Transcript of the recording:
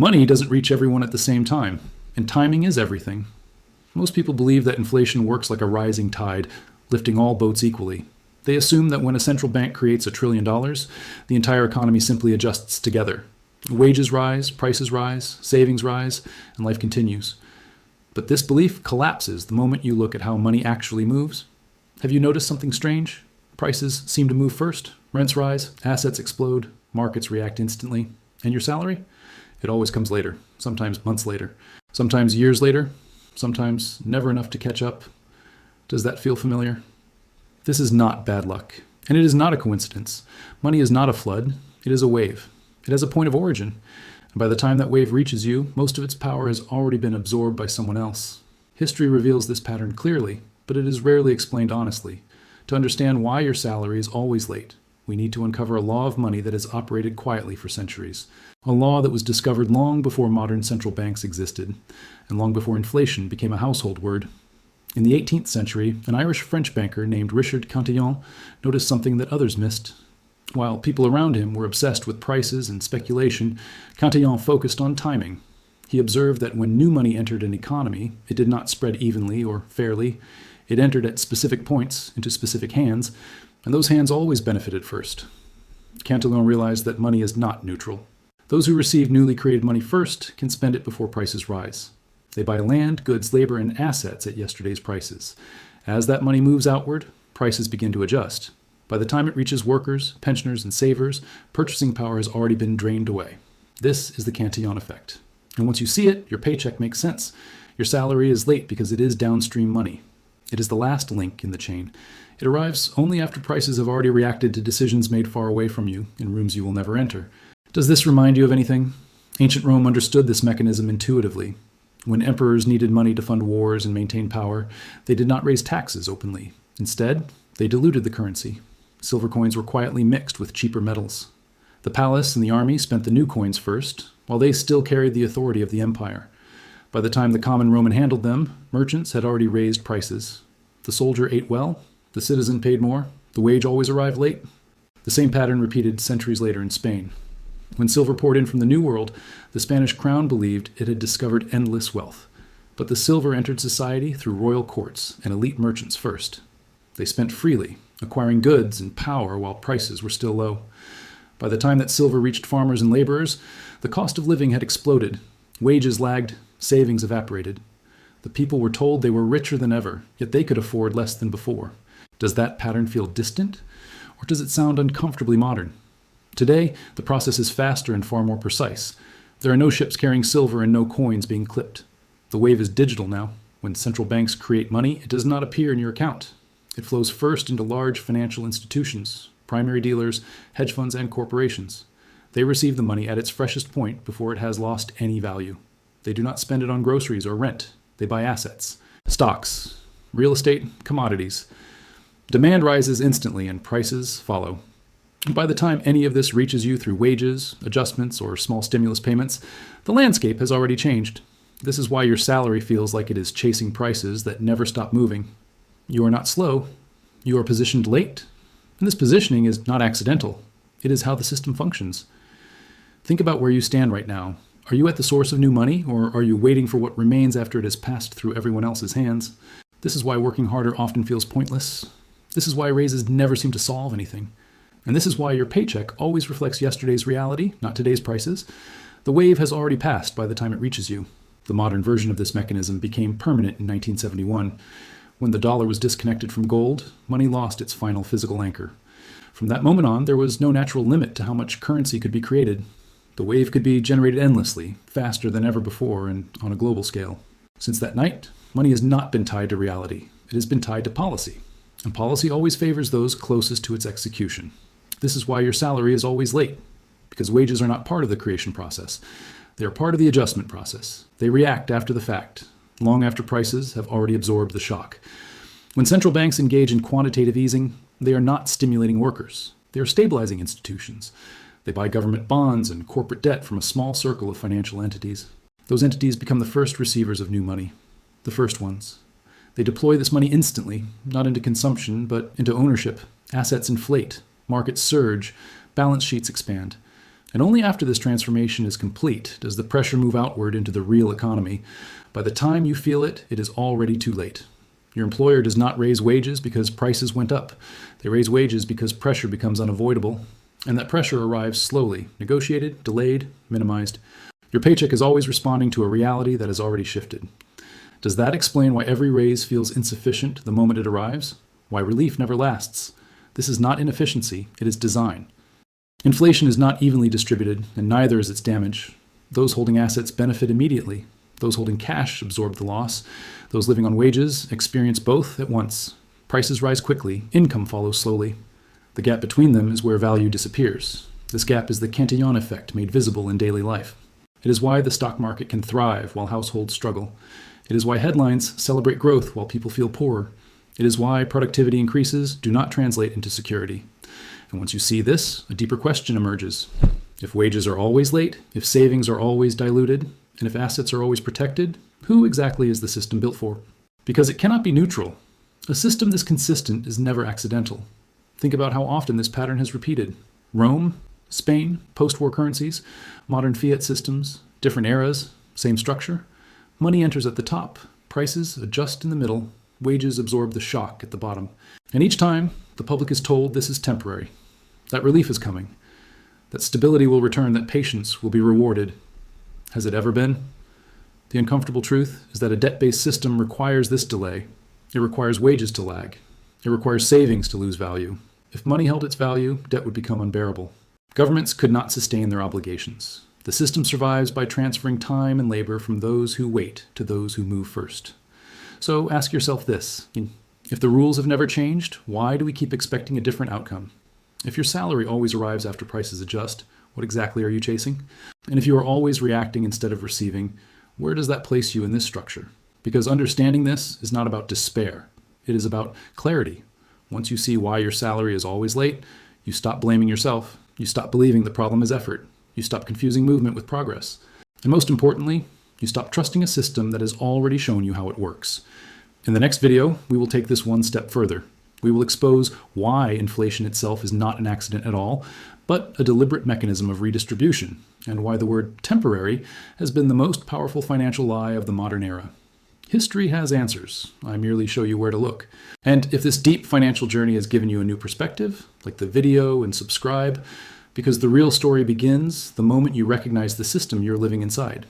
Money doesn't reach everyone at the same time, and timing is everything. Most people believe that inflation works like a rising tide, lifting all boats equally. They assume that when a central bank creates $1 trillion, the entire economy simply adjusts together. Wages rise, prices rise, savings rise, and life continues. But this belief collapses the moment you look at how money actually moves. Have you noticed something strange? Prices seem to move first, rents rise, assets explode, markets react instantly. And your salary? It always comes later, sometimes months later, sometimes years later, sometimes never enough to catch up. Does that feel familiar? This is not bad luck, and it is not a coincidence. Money is not a flood, it is a wave. It has a point of origin, and by the time that wave reaches you, most of its power has already been absorbed by someone else. History reveals this pattern clearly, but it is rarely explained honestly. To understand why your salary is always late, we need to uncover a law of money that has operated quietly for centuries. A law that was discovered long before modern central banks existed, and long before inflation became a household word. In the 18th century, an Irish-French banker named Richard Cantillon noticed something that others missed. While people around him were obsessed with prices and speculation, Cantillon focused on timing. He observed that when new money entered an economy, it did not spread evenly or fairly. It entered at specific points into specific hands, and those hands always benefited first. Cantillon realized that money is not neutral. Those who receive newly created money first can spend it before prices rise. They buy land, goods, labor, and assets at yesterday's prices. As that money moves outward, prices begin to adjust. By the time it reaches workers, pensioners, and savers, purchasing power has already been drained away. This is the Cantillon Effect. And once you see it, your paycheck makes sense. Your salary is late because it is downstream money. It is the last link in the chain. It arrives only after prices have already reacted to decisions made far away from you, in rooms you will never enter. Does this remind you of anything? Ancient Rome understood this mechanism intuitively. When emperors needed money to fund wars and maintain power, they did not raise taxes openly. Instead, they diluted the currency. Silver coins were quietly mixed with cheaper metals. The palace and the army spent the new coins first, while they still carried the authority of the empire. By the time the common Roman handled them, merchants had already raised prices. The soldier ate well, the citizen paid more, the wage always arrived late. The same pattern repeated centuries later in Spain. When silver poured in from the New World, the Spanish crown believed it had discovered endless wealth. But the silver entered society through royal courts and elite merchants first. They spent freely, acquiring goods and power while prices were still low. By the time that silver reached farmers and laborers, the cost of living had exploded. Wages lagged, savings evaporated. The people were told they were richer than ever, yet they could afford less than before. Does that pattern feel distant, or does it sound uncomfortably modern? Today, the process is faster and far more precise. There are no ships carrying silver and no coins being clipped. The wave is digital now. When central banks create money, it does not appear in your account. It flows first into large financial institutions, primary dealers, hedge funds, and corporations. They receive the money at its freshest point before it has lost any value. They do not spend it on groceries or rent. They buy assets, stocks, real estate, commodities. Demand rises instantly and prices follow. By the time any of this reaches you through wages, adjustments, or small stimulus payments, the landscape has already changed. This is why your salary feels like it is chasing prices that never stop moving. You are not slow. You are positioned late. And this positioning is not accidental. It is how the system functions. Think about where you stand right now. Are you at the source of new money, or are you waiting for what remains after it has passed through everyone else's hands? This is why working harder often feels pointless. This is why raises never seem to solve anything. And this is why your paycheck always reflects yesterday's reality, not today's prices. The wave has already passed by the time it reaches you. The modern version of this mechanism became permanent in 1971. When the dollar was disconnected from gold, money lost its final physical anchor. From that moment on, there was no natural limit to how much currency could be created. The wave could be generated endlessly, faster than ever before, and on a global scale. Since that night, money has not been tied to reality. It has been tied to policy. And policy always favors those closest to its execution. This is why your salary is always late, because wages are not part of the creation process. They are part of the adjustment process. They react after the fact, long after prices have already absorbed the shock. When central banks engage in quantitative easing, they are not stimulating workers. They are stabilizing institutions. They buy government bonds and corporate debt from a small circle of financial entities. Those entities become the first receivers of new money, the first ones. They deploy this money instantly, not into consumption, but into ownership. Assets inflate. Markets surge, balance sheets expand. And only after this transformation is complete does the pressure move outward into the real economy. By the time you feel it, it is already too late. Your employer does not raise wages because prices went up. They raise wages because pressure becomes unavoidable, and that pressure arrives slowly, negotiated, delayed, minimized. Your paycheck is always responding to a reality that has already shifted. Does that explain why every raise feels insufficient the moment it arrives? Why relief never lasts? This is not inefficiency, it is design. Inflation is not evenly distributed, and neither is its damage. Those holding assets benefit immediately. Those holding cash absorb the loss. Those living on wages experience both at once. Prices rise quickly, income follows slowly. The gap between them is where value disappears. This gap is the Cantillon Effect made visible in daily life. It is why the stock market can thrive while households struggle. It is why headlines celebrate growth while people feel poorer. It is why productivity increases do not translate into security. And once you see this, a deeper question emerges. If wages are always late, if savings are always diluted, and if assets are always protected, who exactly is the system built for? Because it cannot be neutral. A system this consistent is never accidental. Think about how often this pattern has repeated. Rome, Spain, post-war currencies, modern fiat systems, different eras, same structure. Money enters at the top, prices adjust in the middle, wages absorb the shock at the bottom. And each time, the public is told this is temporary, that relief is coming, that stability will return, that patience will be rewarded. Has it ever been? The uncomfortable truth is that a debt-based system requires this delay. It requires wages to lag. It requires savings to lose value. If money held its value, debt would become unbearable. Governments could not sustain their obligations. The system survives by transferring time and labor from those who wait to those who move first. So ask yourself this. If the rules have never changed, why do we keep expecting a different outcome? If your salary always arrives after prices adjust, what exactly are you chasing? And if you are always reacting instead of receiving, where does that place you in this structure? Because understanding this is not about despair. It is about clarity. Once you see why your salary is always late, you stop blaming yourself. You stop believing the problem is effort. You stop confusing movement with progress. And most importantly, you stop trusting a system that has already shown you how it works. In the next video, we will take this one step further. We will expose why inflation itself is not an accident at all, but a deliberate mechanism of redistribution, and why the word temporary has been the most powerful financial lie of the modern era. History has answers. I merely show you where to look. And if this deep financial journey has given you a new perspective, like the video and subscribe, because the real story begins the moment you recognize the system you're living inside.